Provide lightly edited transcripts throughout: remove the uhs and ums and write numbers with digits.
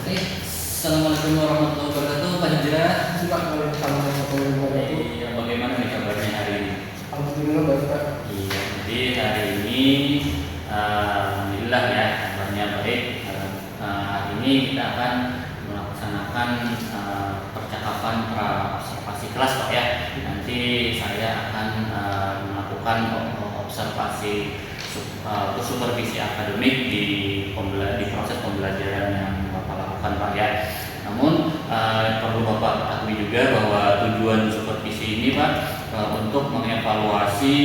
Oke, Assalamualaikum warahmatullahi wabarakatuh, Pak Hijrah. Waalaikumsalam warahmatullahi wabarakatuh. Iya, bagaimana nih kabarnya hari ini? Alhamdulillah baik Pak. Iya, jadi hari ini alhamdulillah ya kabarnya baik. Hari ini kita akan melaksanakan percakapan observasi kelas Pak ya. Nanti saya akan melakukan observasi supervisi akademik di proses pembelajaran yang Bapak lakukan Pak ya. Namun perlu Bapak ketahui juga bahwa tujuan supervisi ini Pak untuk mengevaluasi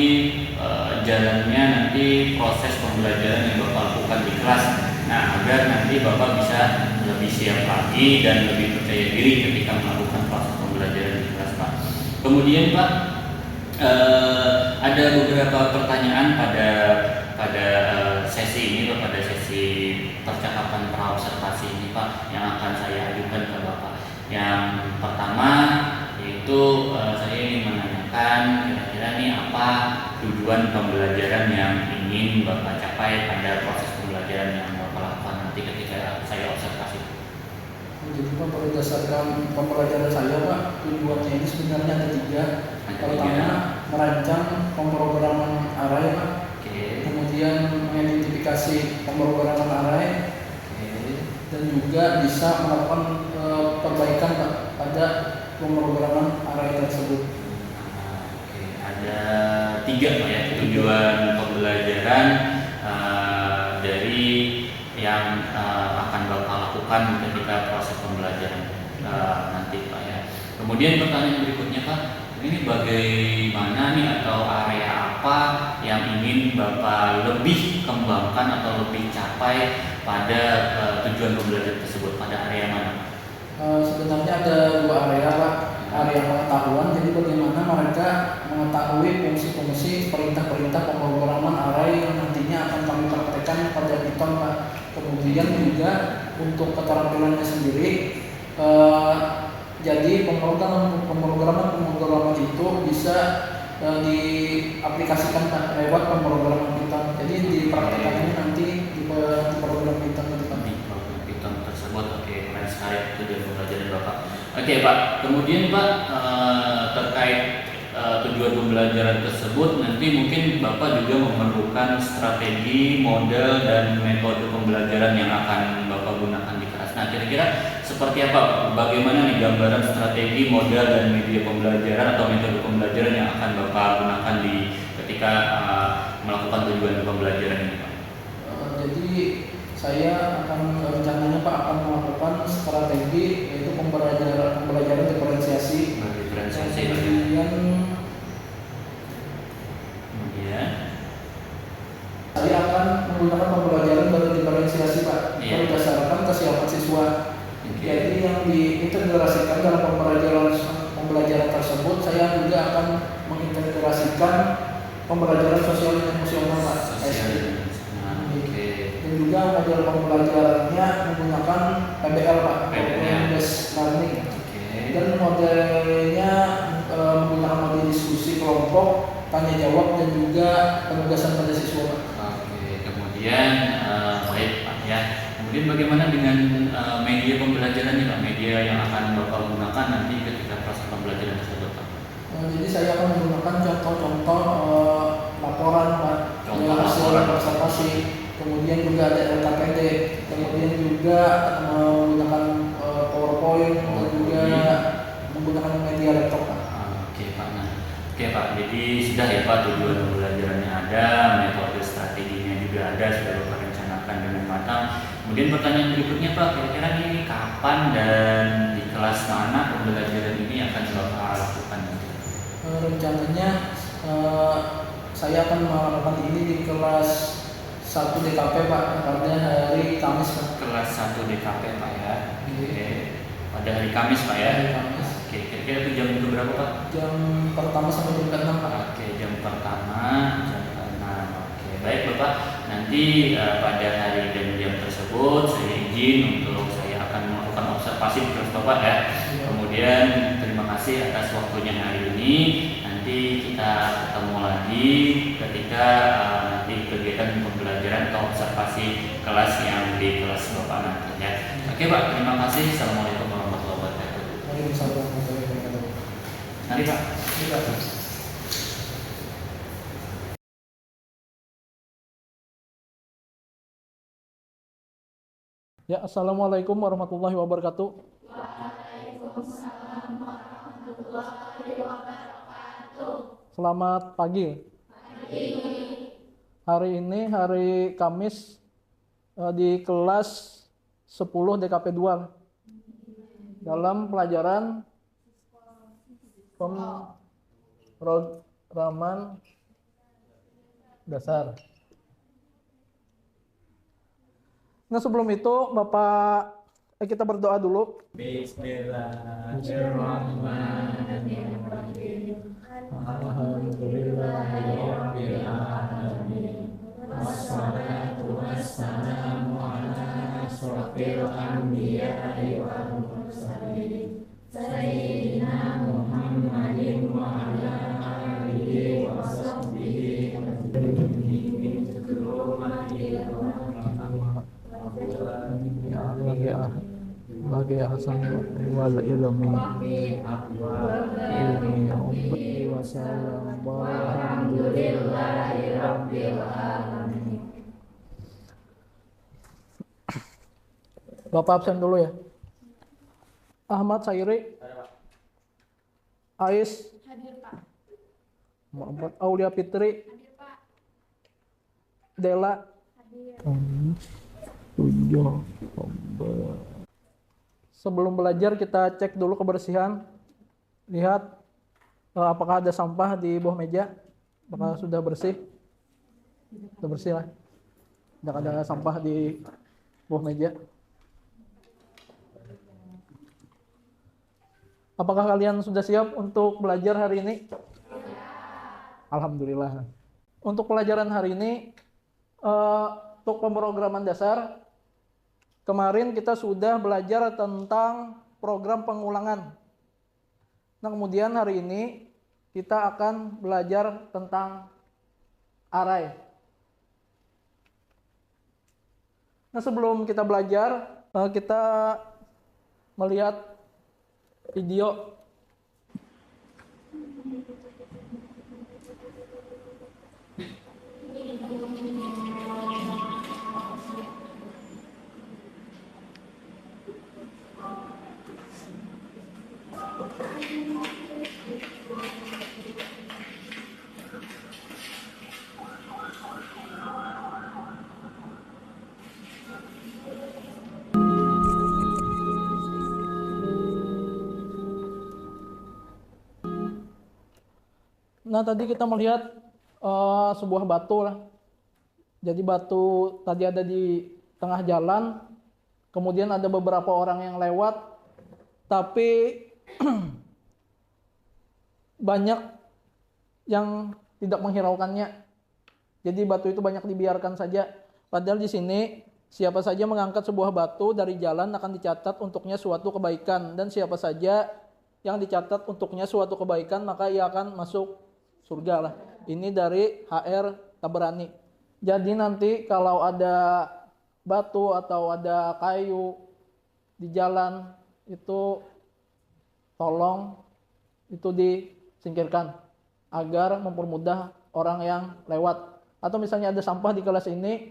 jalannya nanti proses pembelajaran yang Bapak lakukan di kelas. Nah, agar nanti Bapak bisa lebih siap lagi dan lebih percaya diri ketika melakukan proses pembelajaran di kelas Pak. Kemudian Pak, ada beberapa pertanyaan pada sesi ini Pak, pada sesi percakapan praobservasi ini Pak, yang akan saya ajukan ke Bapak. Yang pertama yaitu saya ingin menanyakan kira-kira nih apa tujuan pembelajaran yang ingin Bapak capai pada proses pembelajaran yang Bapak lakukan nanti ketika saya observasi. Jadi Pak, berdasarkan pembelajaran saya Pak, tujuannya ini sebenarnya ada tiga. Pertama, merancang pemrograman array Pak. Kemudian mengidentifikasi pemrograman array. Dan juga bisa melakukan perbaikan Pak pada pemrograman array tersebut. Ada tiga Pak ya tujuan pembelajaran dari yang akan Bapak lakukan ketika proses pembelajaran nanti Pak ya. Kemudian pertanyaan berikutnya Pak, ini bagaimana nih atau area apa yang ingin Bapak lebih kembangkan atau lebih capai pada tujuan pembelajaran tersebut, pada area mana? Sebenarnya ada dua area Pak. Area pengetahuan, jadi bagaimana mereka mengetahui fungsi-fungsi perintah-perintah pemrograman array yang nantinya akan kami praktekkan pada Python Pak. Kemudian juga untuk keterampilannya sendiri, jadi pemrograman itu bisa diaplikasikan Pak lewat pemrograman Python. Jadi dipraktekannya nanti di program Python itu Pak. Di program Python tersebut, oke, keren sekali tujuan pembelajaran Bapak. Oke Pak, kemudian Pak terkait tujuan pembelajaran tersebut nanti mungkin Bapak juga memerlukan strategi, model dan metode pembelajaran yang akan Bapak gunakan di kelas. Nah, kira-kira seperti apa? Bagaimana nih gambaran strategi, model dan media pembelajaran atau metode pembelajaran yang akan Bapak gunakan ketika melakukan tujuan pembelajaran ini Pak? Jadi saya akan rencananya Pak akan melakukan strategi yaitu pembelajaran diferensiasi. Kemudian saya akan menggunakan pembelajaran diferensiasi Pak berdasarkan kesiapan siswa. Jadi yang diintegrasikan dalam pembelajaran tersebut, saya juga akan mengintegrasikan pembelajaran sosial dan emosional Pak. Dan juga model pembelajarannya menggunakan PBL Pak, Problem Based Learning. Dan modelnya menggunakan model diskusi kelompok, tanya jawab dan juga penugasan pada siswa Pak. Kemudian baik Pak ya. Kemudian bagaimana dengan media pembelajarannya Pak? Media yang akan Bapak gunakan nanti ketika proses pembelajaran tersebut Pak? Jadi saya akan menggunakan contoh-contoh laporan Pak, hasil observasi. Kemudian juga ada LKPD, kemudian juga menggunakan PowerPoint dan juga menggunakan media laptop Pak. Oke Pak, oke Pak. Jadi sudah ya Pak, tujuan pembelajarannya ada, metode strateginya juga ada, sudah Bapak rencanakan dengan matang. Kemudian pertanyaan berikutnya Pak, kira-kira ini kapan dan di kelas mana pembelajaran ini akan Bapak lakukan? Rencananya saya akan melakukan ini di kelas 1 DKP Pak, pada hari Kamis Pak. Kelas 1 DKP Pak ya. Oke. Pada hari Kamis Pak ya. Hari Kamis. Oke, kira-kira itu jam berapa Pak? Jam pertama sampai jam ke-6 Pak. Oke, jam pertama, jam ke-6. Oke, baik Bapak. Nanti pada hari dan jam tersebut saya izin untuk saya akan melakukan observasi di kelas Bapak ya. Kemudian terima kasih atas waktunya hari ini. Nanti kita ketemu lagi ketika nanti kegiatan pembelajaran atau observasi kelas yang di kelas Bapak nanti ya. Oke. Oke Pak, terima kasih. Assalamualaikum warahmatullahi wabarakatuh. Waalaikumsalam warahmatullahi wabarakatuh. Mari Pak. Iya, Pak. Ya, assalamualaikum warahmatullahi wabarakatuh. Selamat pagi. Hari ini hari Kamis di kelas 10 DKP 2 dalam pelajaran pemrograman dasar. Nah, sebelum itu Bapak kita berdoa dulu. Bismillahirrahmanirrahim. Alhamdulillahirabbil alamin. Wassalatu wassalamu ala asyrofil anbiya'i wal mursalin. Sayyidina Muhammadin wa ala alihi wa sahbihi bagi hasan wal ilmi ummati wa salam walhamdulillahi rabbil alamin. Bapak absen dulu ya. Ahmad Sairi. Ais. Hadir Pak. Muhammad Aulia Fitri. Hadir Pak. Dela. Hadir. Sebelum belajar kita cek dulu kebersihan. Lihat apakah ada sampah di bawah meja. Apakah sudah bersih? Sudah bersih lah. Tidak ada sampah di bawah meja. Apakah kalian sudah siap untuk belajar hari ini? Alhamdulillah. Untuk pelajaran hari ini, untuk pemrograman dasar, kemarin kita sudah belajar tentang program pengulangan. Nah, kemudian hari ini kita akan belajar tentang array. Nah, sebelum kita belajar, kita melihat video. Nah, tadi kita melihat sebuah batu lah. Jadi batu tadi ada di tengah jalan, kemudian ada beberapa orang yang lewat, tapi banyak yang tidak menghiraukannya. Jadi batu itu banyak dibiarkan saja. Padahal di sini siapa saja mengangkat sebuah batu dari jalan akan dicatat untuknya suatu kebaikan, dan siapa saja yang dicatat untuknya suatu kebaikan maka ia akan masuk surga lah. Ini dari HR Tabrani. Jadi nanti kalau ada batu atau ada kayu di jalan itu tolong itu disingkirkan agar mempermudah orang yang lewat. Atau misalnya ada sampah di kelas ini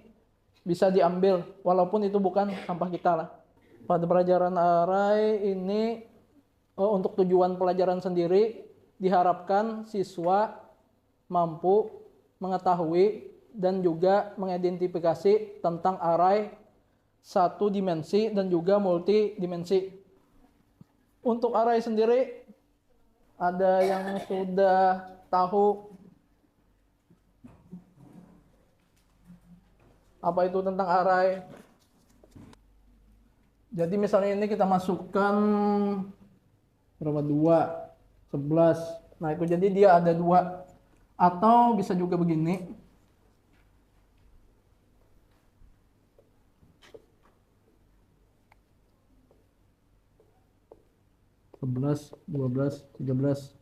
bisa diambil walaupun itu bukan sampah kita lah. Pada pelajaran array ini untuk tujuan pelajaran sendiri diharapkan siswa mampu mengetahui dan juga mengidentifikasi tentang array satu dimensi dan juga multidimensi. Untuk array sendiri, ada yang sudah tahu apa itu tentang array? Jadi misalnya ini kita masukkan berapa? 2, 11. Nah itu jadi dia ada 2. Atau bisa juga begini. Sebelas, 12, 13.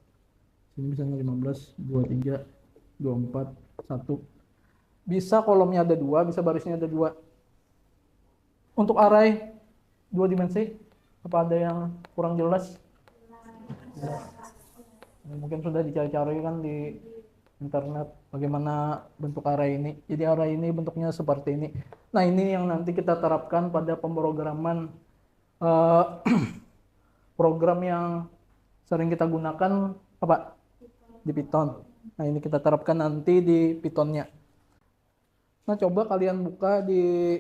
Sini misalnya 15, 23, 24, 1. Bisa kolomnya ada 2, bisa barisnya ada 2. Untuk array dua dimensi? Apa ada yang kurang jelas? Mungkin sudah dicari-cari kan di internet bagaimana bentuk array ini. Jadi array ini bentuknya seperti ini. Nah, ini yang nanti kita terapkan pada pemrograman eh, program yang sering kita gunakan apa? Di Python. Nah, ini kita terapkan nanti di Pythonnya. Nah, coba kalian buka di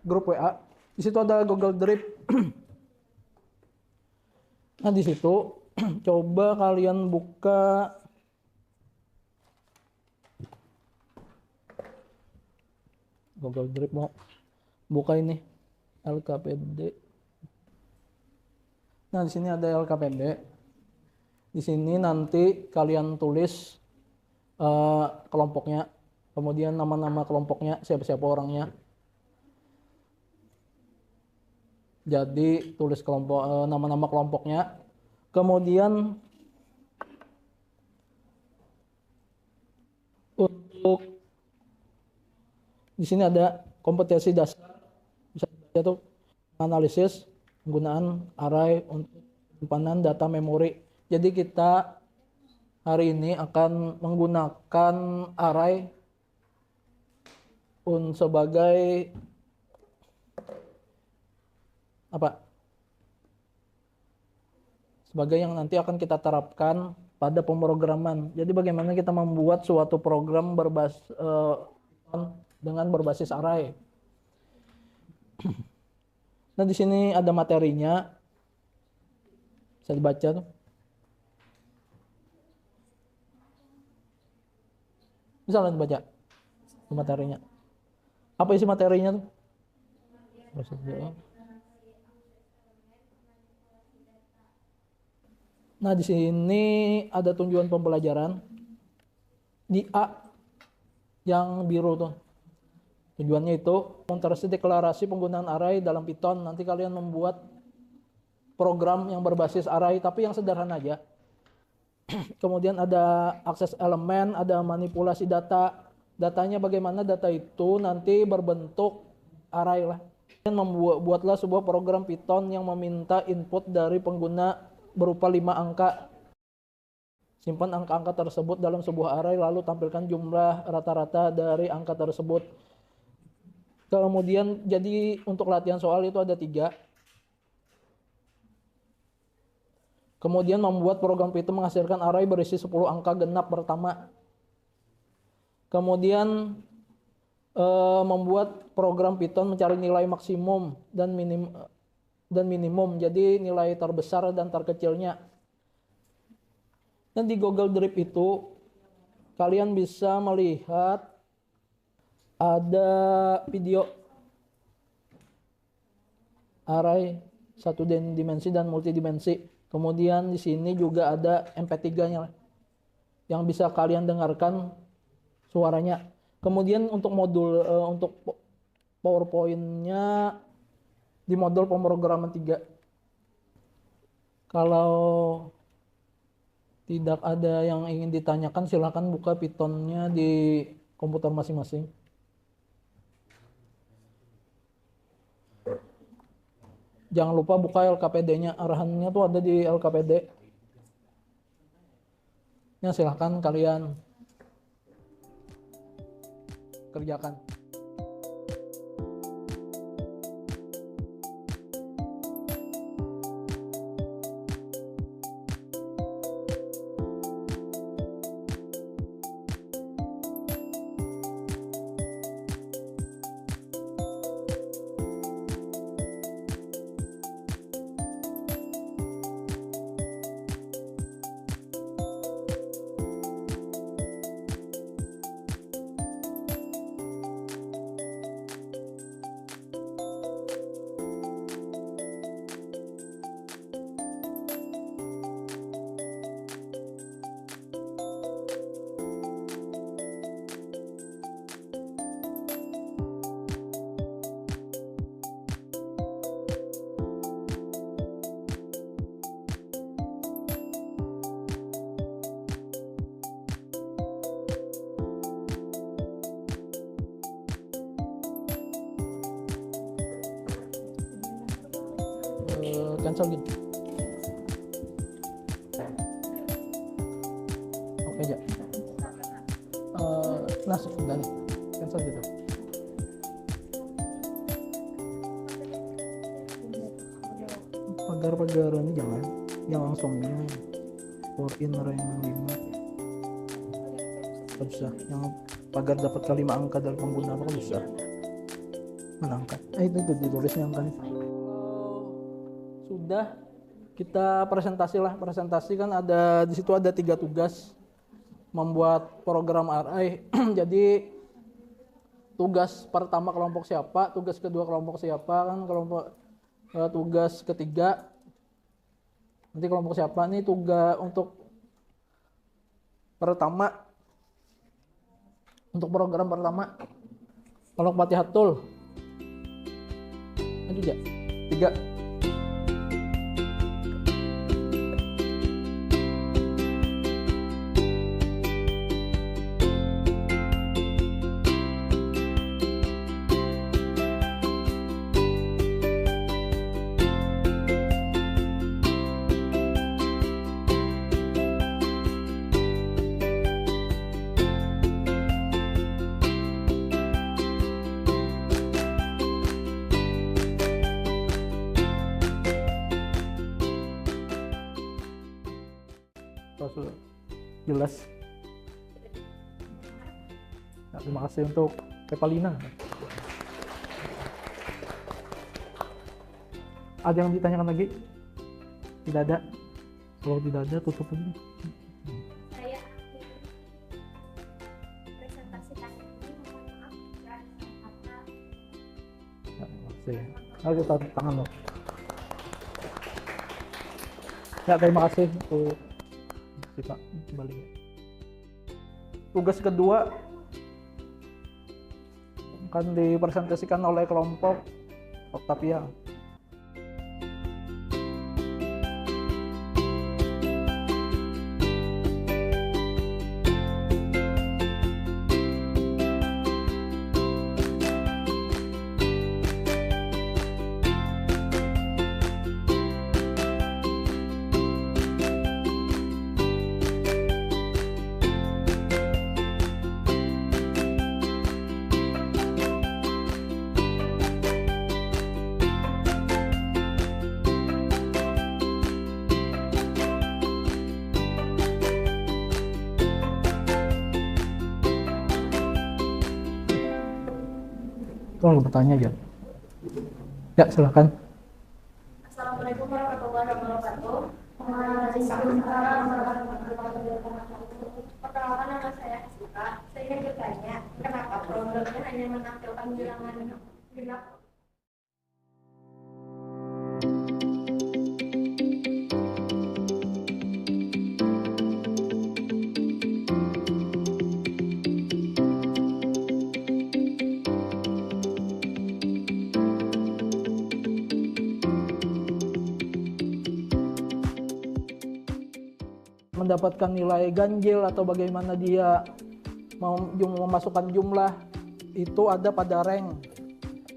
grup WA. Di situ ada Google Drive. Nah, di situ coba kalian buka Google Drive, mau buka ini LKPD. Nah, di sini ada LKPD. Di sini nanti kalian tulis kelompoknya, kemudian nama-nama kelompoknya, siapa-siapa orangnya. Jadi tulis kelompok nama-nama kelompoknya. Kemudian untuk di sini ada kompetensi dasar, bisa itu analisis penggunaan array untuk penyimpanan data memori. Jadi kita hari ini akan menggunakan array sebagai apa? Sebagai yang nanti akan kita terapkan pada pemrograman. Jadi bagaimana kita membuat suatu program dengan berbasis array. Nah, di sini ada materinya. Bisa dibaca tuh. Bisa lah dibaca materinya. Apa isi materinya tuh? Nah, di sini ada tujuan pembelajaran. Di A yang biru tuh. Tujuannya itu menterasi deklarasi penggunaan array dalam Python. Nanti kalian membuat program yang berbasis array, tapi yang sederhana aja. Kemudian ada akses elemen, ada manipulasi data. Datanya bagaimana data itu nanti berbentuk array lah. Dan membuatlah sebuah program Python yang meminta input dari pengguna berupa 5 angka. Simpan angka-angka tersebut dalam sebuah array, lalu tampilkan jumlah rata-rata dari angka tersebut. Kemudian jadi untuk latihan soal itu ada 3. Kemudian membuat program Python menghasilkan array berisi 10 angka genap pertama. Kemudian membuat program Python mencari nilai maksimum dan minimum. Jadi nilai terbesar dan terkecilnya. Dan di Google Drive itu kalian bisa melihat ada video array satu dimensi dan multidimensi. Kemudian di sini juga ada MP3-nya yang bisa kalian dengarkan suaranya. Kemudian untuk modul untuk PowerPoint-nya di modul pemrograman 3. Kalau tidak ada yang ingin ditanyakan, silakan buka Python-nya di komputer masing-masing. Jangan lupa buka LKPD-nya, arahannya tuh ada di LKPD. Ya, silahkan kalian kerjakan. cancel gitu. Oke aja. Nah sudah nih, cancel gitu. Pagar ini jangan, yang langsung ini for in rank 5 kan susah. Yang pagar dapat kali 5 angka dari pengguna apa kan susah. Mana angka? Itu ditulisnya angka nih. Sudah kita presentasi kan ada di situ ada 3 tugas membuat program RI. Jadi tugas pertama kelompok siapa, tugas kedua kelompok siapa, kan tugas ketiga nanti kelompok siapa nih. Tugas untuk program pertama kelompok Patihatul lanjut ya 3. Jelas. Nah, terima kasih untuk Kepalina. Ada yang ditanyakan lagi? Tidak ada. Kalau tidak ada, tutup aja. Saya presentasikan ini, mohon maaf jika ada salah kata. Ya, terima kasih. Ayo kita tangan loh. Ya, terima kasih untuk Pak kembali. Tugas kedua akan dipresentasikan oleh kelompok Octavia. Tolong bertanya aja. Ya, silakan. Assalamualaikum warahmatullahi wabarakatuh. Waalaikumsalam warahmatullahi wabarakatuh. Perkenalkan, nama saya Asika. Saya ingin bertanya, kenapa programnya hanya menampilkan bilangan genap? Mendapatkan nilai ganjil atau bagaimana dia memasukkan jumlah itu ada pada rank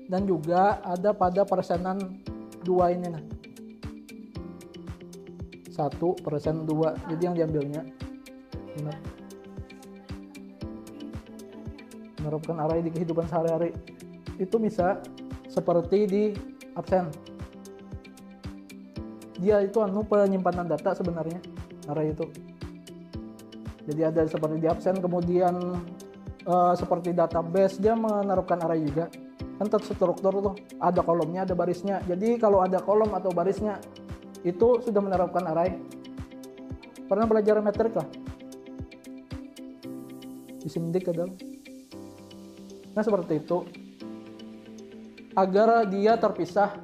dan juga ada pada persenan 2 ini nah. 1% 2. Jadi yang diambilnya menerapkan array di kehidupan sehari-hari itu bisa seperti di absen. Dia itu penyimpanan data sebenarnya. Array itu. Jadi ada seperti di absen, kemudian seperti database dia menerapkan array juga. Kan terstruktur tuh, ada kolomnya, ada barisnya. Jadi kalau ada kolom atau barisnya itu sudah menerapkan array. Pernah belajar metrik lah? Di SIMDIK ada. Nah seperti itu. Agar dia terpisah,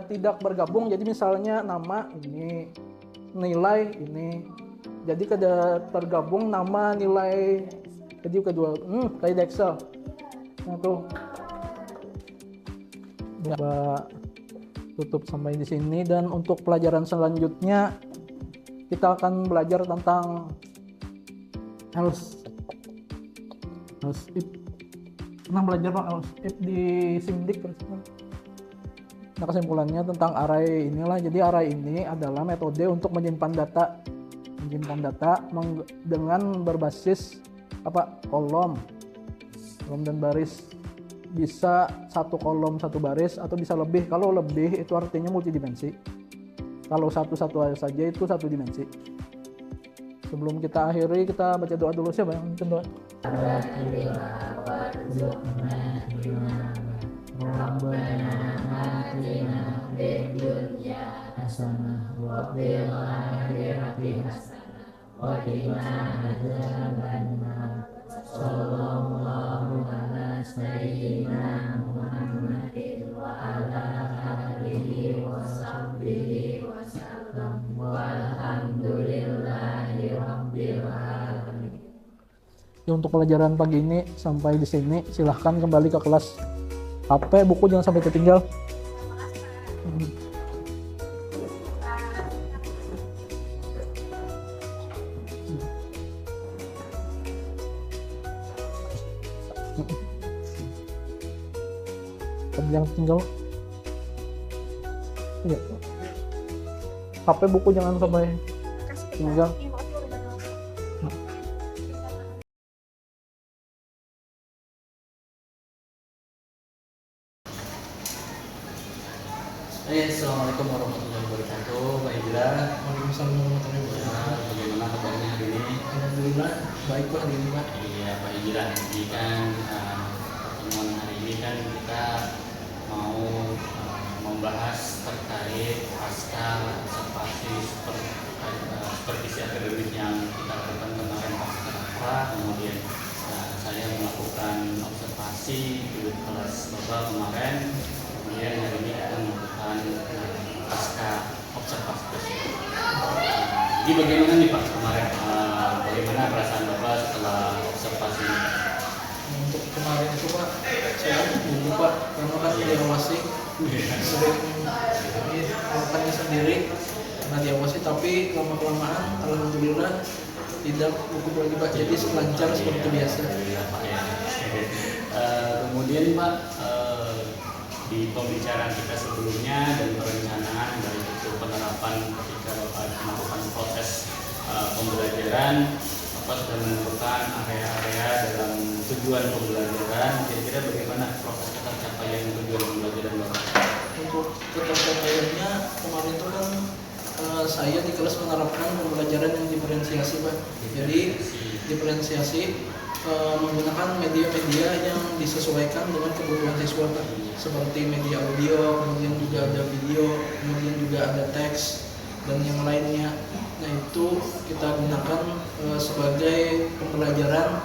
tidak bergabung. Jadi misalnya nama ini, nilai ini, jadi kada tergabung nama nilai. Jadi kedua kayak di Excel. Nah tuh coba tutup sampai di sini, dan untuk pelajaran selanjutnya kita akan belajar tentang else if. Pernah belajar else if di SIMDIK? Nah, kesimpulannya tentang array inilah, jadi array ini adalah metode untuk menyimpan data dengan berbasis kolom dan baris. Bisa satu kolom satu baris atau bisa lebih. Kalau lebih itu artinya multidimensi. Kalau satu saja itu satu dimensi. Sebelum kita akhiri, kita baca doa dulu. Siapa yang baca doa? Rabbana atina fid dunya hasanah wa fil akhirati hasanah wa qina adzabannar. Sallallahu ala sayyidina Muhammadin wa ala alihi wa sahbihi wa sallam walhamdulillahi rabbil alamin. Untuk pelajaran pagi ini sampai di sini, silahkan kembali ke kelas. HP, buku jangan sampai tertinggal. Jangan tinggal. Iya. HP, buku jangan sampai tinggal. Assalamualaikum warahmatullahi wabarakatuh, Pak Hijrah. Waalaikumsalam warahmatullahi wabarakatuh. Bagaimana kabarnya hari ini? Alhamdulillah baik Pak hari ini Pak. Iya Pak Hijrah, jadi kan pertemuan hari ini kan kita mau membahas terkait pasca observasi supervisi akademik yang kita lakukan kemarin pasca Rafra. Kemudian saya melakukan observasi di kelas Bapak kemarin. Kemudian hari ini akan melakukan pasca observasi tersebut. Jadi bagaimana nih Pak kemarin? Bagaimana perasaan Bapak setelah observasi ini? Untuk kemarin itu Pak, saya dulu Pak, karena kan diawasi sering melakukannya sendiri karena diawasi, tapi lama-kelamaan alhamdulillah tidak buku lagi Pak, jadi lancar seperti biasa. Kemudian Pak, di pembicaraan kita sebelumnya dan perencanaan dari itu penerapan ketika Bapak melakukan proses pembelajaran, Bapak sudah menentukan area-area dalam tujuan pembelajaran. Kira-kira bagaimana proses tercapaian tujuan pembelajaran Bapak? Untuk tercapaiannya kemarin itu kan saya di kelas menerapkan pembelajaran yang diferensiasi Pak. Jadi diferensiasi menggunakan media-media yang disesuaikan dengan kebutuhan siswa Pak. Seperti media audio, kemudian juga ada video, kemudian juga ada teks dan yang lainnya. Nah itu kita gunakan sebagai pembelajaran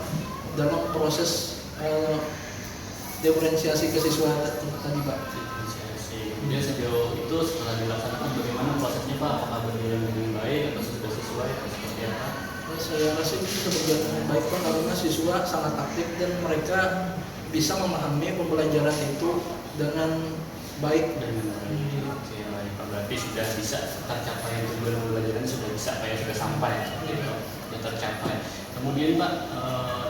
dalam proses diferensiasi ke siswa tadi Pak. Kemudian sejauh itu setelah dilaksanakan bagaimana prosesnya Pak? Apakah berjalan dengan baik atau sudah sesuai atau seperti apa? Saya rasa itu sudah berjalan dengan baik Pak, karena siswa sangat aktif dan mereka bisa memahami pembelajaran itu dengan baik. Oke, baik Pak. Berarti sudah bisa tercapai tujuan pembelajaran, sudah bisa Pak ya, sudah sampai gitu, sudah tercapai. Kemudian Pak,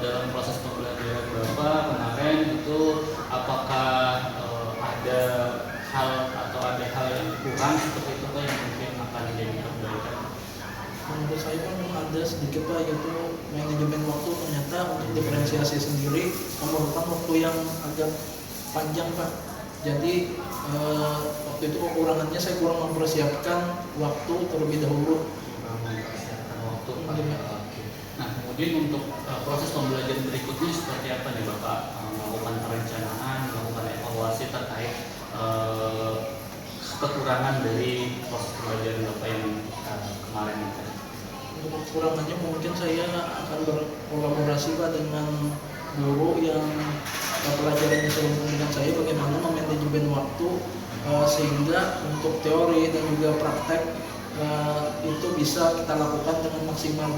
dalam proses pembelajaran Bapak kemarin itu apakah ada hal yang kurang seperti itu Pak yang mungkin akan menjadi perbaikan? Menurut saya kan ada sedikit Pak, yaitu manajemen waktu. Ternyata untuk diferensiasi sendiri memerlukan waktu yang agak panjang Pak. Jadi waktu itu kekurangannya saya kurang mempersiapkan waktu terlebih dahulu. Nah kemudian untuk proses pembelajaran berikutnya seperti apa nih Bapak? Melakukan perencanaan, melakukan evaluasi terkait kekurangan dari proses pembelajaran Bapak yang kemarin itu. Untuk kekurangannya mungkin saya akan berkolaborasi Pak dengan guru yang pelajarannya sehubungan dengan saya, bagaimana memanajemen waktu sehingga untuk teori dan juga praktek itu bisa kita lakukan dengan maksimal.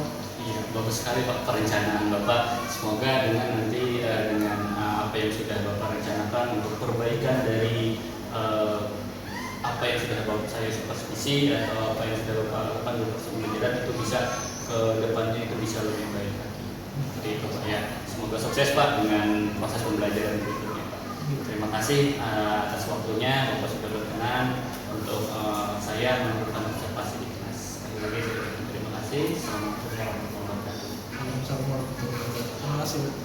Iya, bagus sekali Pak perencanaan Bapak. Semoga dengan nanti dengan apa yang sudah Bapak rencanakan untuk perbaikan dari apa yang sudah Bapak saya supervisi atau apa yang sudah Bapak lakukan di proses pembelajaran itu bisa ke depannya itu bisa lebih baik lagi. Seperti itu Pak ya. Semoga sukses Pak dengan proses pembelajaran berikutnya Pak. Terima kasih atas waktunya Bapak sudah berkenan untuk saya melakukan observasi di kelas. Sekali lagi terima kasih. Assalamualaikum warahmatullahi wabarakatuh. Assalamualaikum warahmatullahi wabarakatuh. Terima kasih.